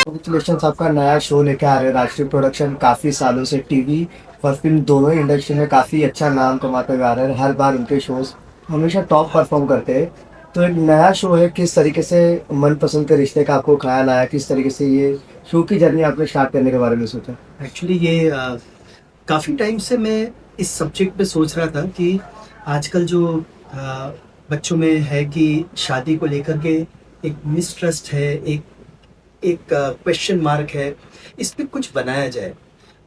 Congratulation आपका नया show लेके आ रहे हैं राष्ट्रीय प्रोडक्शन। काफ़ी सालों से टीवी और फिल्म दोनों ही इंडस्ट्री में काफ़ी अच्छा नाम कमाते हुए आ रहे हैं। हर बार उनके शोज हमेशा टॉप परफॉर्म करते हैं। तो एक नया शो है, किस तरीके से मनपसंद के रिश्ते का आपको ख्याल आया, किस तरीके से ये शो की जर्नी आपने स्टार्ट करने के बारे में सोचा? एक्चुअली ये काफ़ी टाइम से मैं इस सब्जेक्ट पे सोच रहा था कि आजकल जो बच्चों में है कि शादी को लेकर के एक मिसट्रस्ट है, एक एक क्वेश्चन मार्क है, इस पे कुछ बनाया जाए।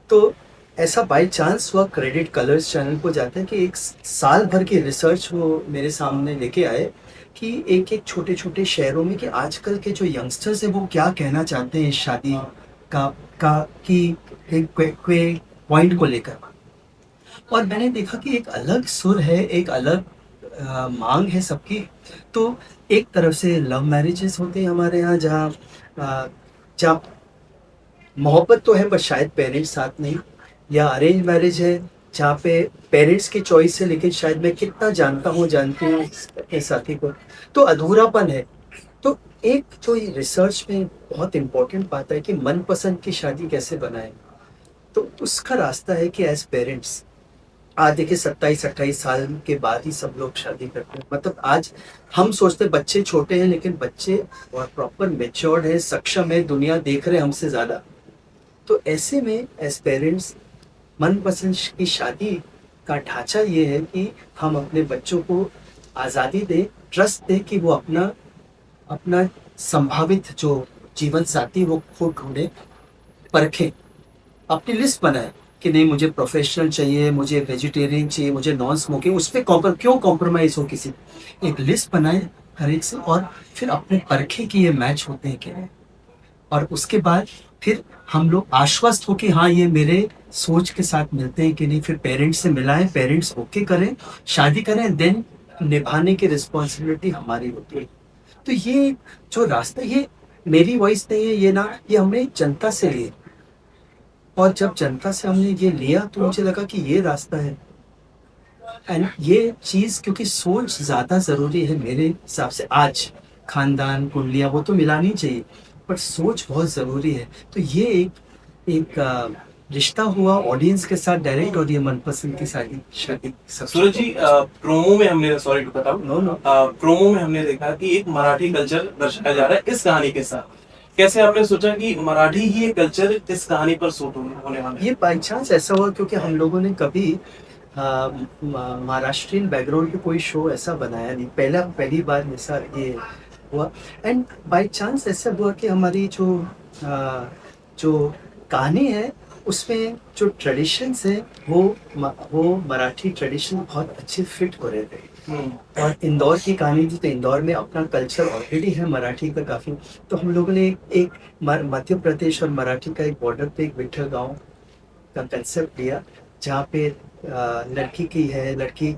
तो ऐसा बाय चांस हुआ, क्रेडिट कलर्स चैनल को जाता है कि एक साल भर की रिसर्च वो मेरे सामने लेके आए कि एक-एक छोटे-छोटे शहरों में कि आजकल के जो यंगस्टर्स हैं वो क्या कहना चाहते हैं इस शादी का का कि एक क्वे पॉइंट को लेकर। और मैंने देखा कि एक अलग सुर है, एक अलग माँग है सबकी। तो एक तरफ से लव मैरिजेज़ होते हैं हमारे यहाँ जहाँ मोहब्बत तो है पर शायद पेरेंट्स साथ नहीं, या अरेंज मैरिज है जहाँ पे पेरेंट्स की चॉइस है लेकिन शायद मैं कितना जानता हूँ, जानती हूँ अपने साथी को, तो अधूरापन है। तो एक जो ये रिसर्च में बहुत इम्पोर्टेंट बात है कि मनपसंद की शादी कैसे बनाएँ? तो उसका रास्ता है कि एज़ पेरेंट्स आज देखिए 27-28 साल के बाद ही सब लोग शादी करते हैं। मतलब आज हम सोचते हैं बच्चे छोटे हैं लेकिन बच्चे बहुत प्रॉपर मैच्योर्ड हैं, सक्षम हैं, दुनिया देख रहे हैं हमसे ज़्यादा। तो ऐसे में एज़ पेरेंट्स मनपसंद की शादी का ढाँचा ये है कि हम अपने बच्चों को आज़ादी दें, ट्रस्ट दें कि वो अपना अपना संभावित जो जीवन साथी वो खुद ढूँढें, परखें। अपनी लिस्ट बनाएँ कि नहीं मुझे प्रोफ़ेशनल चाहिए, मुझे वेजिटेरियन चाहिए, मुझे नॉन स्मोकिंग, उस पे क्यों कॉम्प्रोमाइज़ हो किसी। एक लिस्ट बनाएँ हर एक से और फिर अपने परखें कि ये मैच होते हैं कि नहीं। और उसके बाद फिर हम लोग आश्वस्त हो कि हाँ, ये मेरे सोच के साथ मिलते हैं कि नहीं, फिर पेरेंट्स से मिलाएँ, पेरेंट्स ओके करें, शादी करें, देन निभाने की रिस्पॉन्सिबिलिटी हमारी होती है। तो ये जो रास्ता, ये मेरी वॉइस नहीं है, ये हमने जनता से लिए और जब जनता से हमने ये लिया तो मुझे लगा कि ये रास्ता है। एंड ये चीज़ क्योंकि सोच ज़्यादा ज़रूरी है मेरे हिसाब से आज, खानदान, कुंडलियाँ वो तो मिलानी चाहिए, पर सोच बहुत ज़रूरी है। तो ये एक एक रिश्ता हुआ ऑडियंस के साथ डायरेक्ट और ये मनपसंद की शादी शादी सूरज जी, प्रोमो में हमने, sorry to cut out, no no promo में हमने देखा कि एक मराठी कल्चर दर्शाया जा रहा है इस कहानी के साथ। कैसे आपने सोचा कि मराठी ही ये कल्चर इस कहानी पर सूट होने वाला है? ये बाई चांस ऐसा हुआ क्योंकि हम लोगों ने कभी महाराष्ट्रियन बैकग्राउंड पे कोई शो ऐसा बनाया नहीं, पहली बार ऐसा ये हुआ। एंड बाय चांस ऐसा हुआ कि हमारी जो कहानी है उसमें जो ट्रेडिशंस है वो मराठी ट्रेडिशन बहुत अच्छे फिट हो रहे थे। और इंदौर की कहानी थी तो इंदौर में अपना कल्चर ऑलरेडी है मराठी का काफ़ी। तो हम लोगों ने एक मध्य प्रदेश और मराठी का एक बॉर्डर पे एक विट्ठल गाँव का कंसेप्ट लिया जहाँ पे लड़की की है, लड़की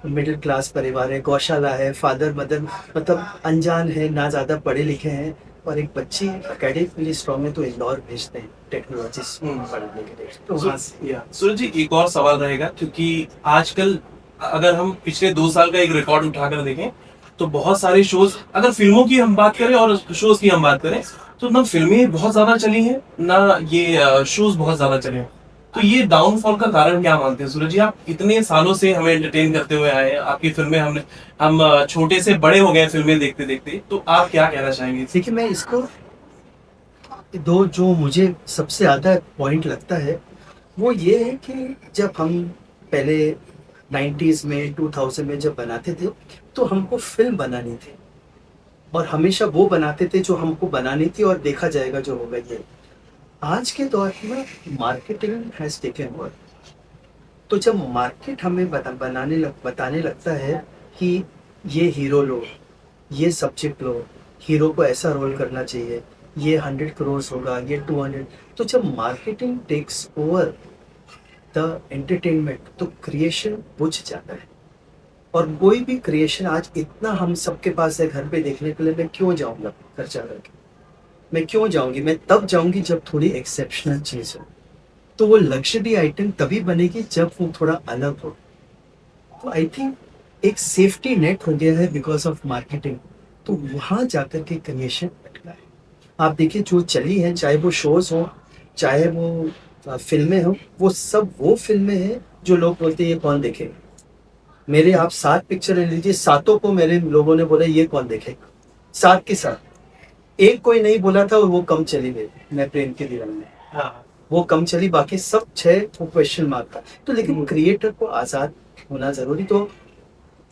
मिडिल क्लास परिवार है, गौशाला है, फादर मदर मतलब अनजान है, ना ज़्यादा पढ़े लिखे हैं, और एक बच्ची एकेडमिकली स्ट्रॉन्ग है तो इंदौर भेजते हैं टेक्नोलॉजी पढ़ने के लिए। तो वहाँ से सूरज जी, एक और सवाल रहेगा क्योंकि आजकल अगर हम पिछले 2 साल का एक रिकॉर्ड उठाकर देखें तो बहुत सारे शोज, अगर फिल्मों की हम बात करें और शोज की हम बात करें, तो ना फिल्में बहुत ज्यादा चली हैं ना ये शोज बहुत ज्यादा चले हैं। तो ये डाउनफॉल का कारण क्या मानते हैं सूरज जी? आप इतने सालों से हमें एंटरटेन करते हुए आए हैं, आपकी फिल्में हम छोटे से बड़े हो गए फिल्में देखते देखते, तो आप क्या कहना चाहेंगे? देखिए, मैं इसको दो जो मुझे सबसे ज़्यादा पॉइंट लगता है वो ये है कि जब हम पहले 90s में 2000 में जब बनाते थे तो हमको फिल्म बनानी थी और हमेशा वो बनाते थे जो हमको बनानी थी और देखा जाएगा जो होगा ये। आज के दौर में मार्केटिंग हैज़ टेकन ओवर। तो जब मार्केट हमें बताने लगता है कि ये हीरो लो, ये सब्जेक्ट लो, हीरो को ऐसा रोल करना चाहिए, ये 100 करोड़ होगा, ये 200, तो जब marketing takes over the entertainment तो क्रिएशन बुझ जाता है। और कोई भी क्रिएशन आज इतना हम सबके पास है घर पे देखने के लिए, मैं क्यों जाऊँगा खर्चा करके? मैं क्यों जाऊँगी? मैं तब जाऊँगी जब थोड़ी एक्सेप्शनल चीज़ हो। तो वो लग्ज़री आइटम तभी बनेगी जब वो थोड़ा अलग हो। तो आई थिंक एक सेफ्टी नेट हो गया है बिकॉज़ ऑफ मार्केटिंग। तो वहाँ जाकर के क्रिएशन निकला है। आप देखिए जो चली हैं, चाहे वो शोज़ हों, चाहे वो फ़िल्में हों, वो सब वो फ़िल्में हैं जो लोग बोलते हैं ये कौन देखेगा? मेरे आप 7 पिक्चरें लीजिए, सातों को मेरे लोगों ने बोला ये कौन देखेगा? 7 के 7। एक कोई नहीं बोला था और वो कम चली गई, मैं प्रेम की दीवानी। हाँ वो कम चली, बाकी सब 6 वो क्वेश्चन मार्क था। तो लेकिन क्रिएटर को आज़ाद होना ज़रूरी। तो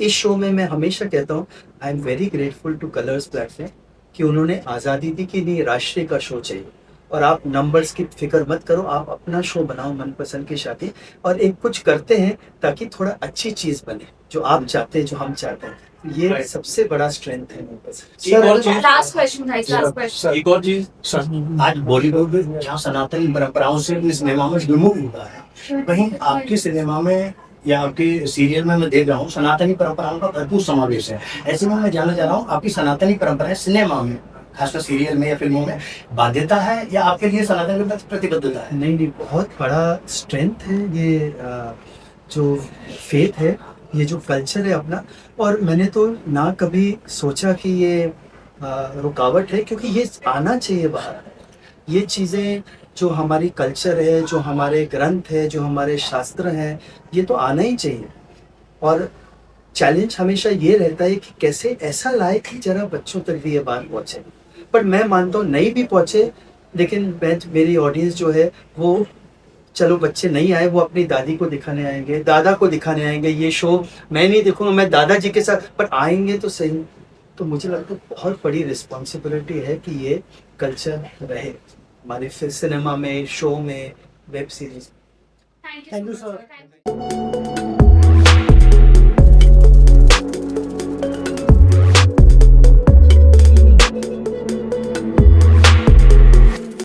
इस शो में मैं हमेशा कहता हूँ I am very grateful two colours platform कि उन्होंने आज़ादी दी कि नहीं राष्ट्रीय का शो चाहिए और आप नंबर्स की फिक्र मत करो, आप अपना शो बनाओ मनपसंद की शादी और एक कुछ करते हैं ताकि थोड़ा अच्छी चीज़ बने जो आप चाहते हैं, जो हम चाहते हैं। ये Right. सबसे बड़ा स्ट्रेंथ है मेरे पास। एक और चीज लास्ट क्वेश्चन था, लास्ट क्वेश्चन। एक और चीज आज बॉलीवुड जहाँ सनातनी परंपराओं से अपने सिनेमा में विमुख हुआ है, वहीं आपके सिनेमा में या आपके सीरियल में मैं देख रहा हूँ सनातनी परंपराओं का भरपूर समावेश है। ऐसे में मैं जानना चाह रहा हूँ आपकी सनातनी परंपराएं सिनेमा में खासकर सीरियल में या फिल्मों में बाध्यता है या आपके लिए सनातन के प्रति प्रतिबद्धता है? नहीं नहीं, बहुत बड़ा स्ट्रेंथ है ये जो फेथ है, ये जो कल्चर है अपना। और मैंने तो ना कभी सोचा कि ये रुकावट है, क्योंकि ये आना चाहिए बाहर। ये चीज़ें जो हमारी कल्चर है, जो हमारे ग्रंथ है, जो हमारे शास्त्र हैं, ये तो आना ही चाहिए। और चैलेंज हमेशा ये रहता है कि कैसे ऐसा लाए कि जरा बच्चों तक भी ये बात पहुँचे। पर मैं मानता हूँ नहीं भी पहुँचे, लेकिन मेरी ऑडियंस जो है वो, चलो बच्चे नहीं आए, वो अपनी दादी को दिखाने आएंगे, दादा को दिखाने आएंगे। ये शो मैं नहीं देखूंगा, मैं दादाजी के साथ, पर आएंगे तो सही। तो मुझे लगता है बहुत बड़ी रिस्पॉन्सिबिलिटी है कि ये कल्चर रहे हमारे फिर सिनेमा में, शो में, web series. Thank you sir.